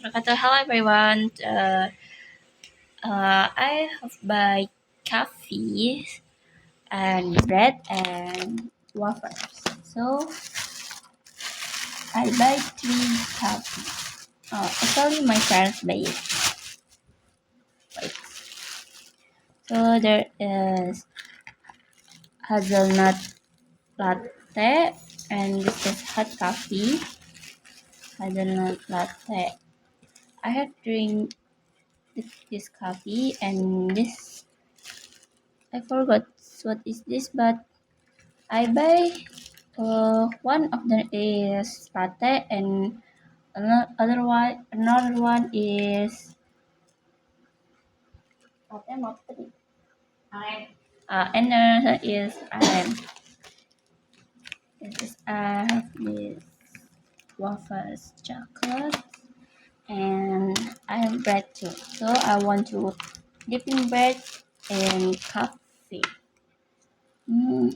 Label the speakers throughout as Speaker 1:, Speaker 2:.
Speaker 1: Hello everyone. I have buy coffee and bread and waffles. So I buy three coffee. Actually, my parents buy it. Wait. So there is hazelnut latte and this is hot coffee. Hazelnut latte. I have drink this coffee and this. I forgot what is this, but I buy one of them is latte and another one is latte matte. And another is this is this waffles chocolate and I have bread too. So I want to dip in bread and coffee.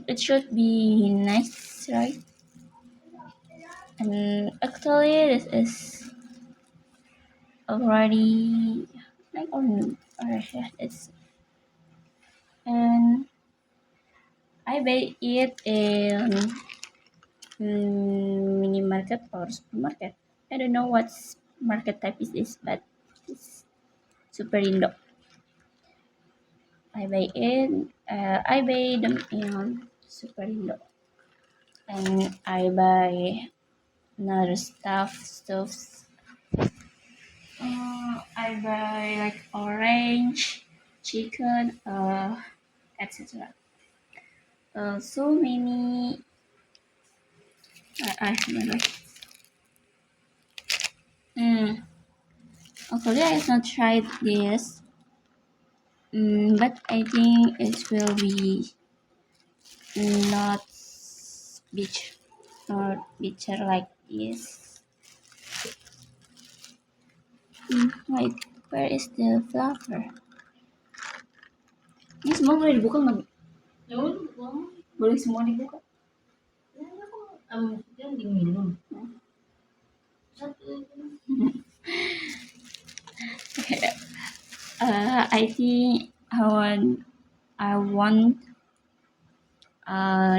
Speaker 1: It should be nice, right? And actually, this is already like on it's and I buy it in mini market or supermarket. I don't know what market type is this, but it's super Indo. I buy them in super Indo, and I buy another stuffs. I buy like orange, chicken, etc. So many. I remember. Mm, Actually, I have not tried this, but I think it will be not beach or bitter like this. Wait, where is the flavor? Ini semua boleh dibuka nggak? Ya udah, boleh semua dibuka. Yang diminum. Satu. I think I want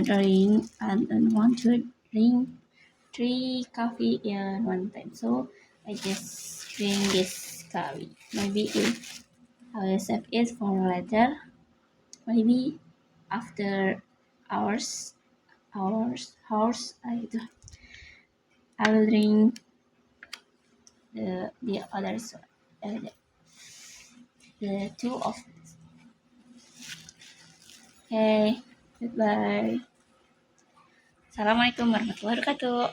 Speaker 1: drink and want to drink three coffee in one time. So I just drink this coffee. Maybe if I will save it for later. Maybe after hours. I will drink the others. The two of. Okay. Goodbye. Assalamualaikum warahmatullahi wabarakatuh.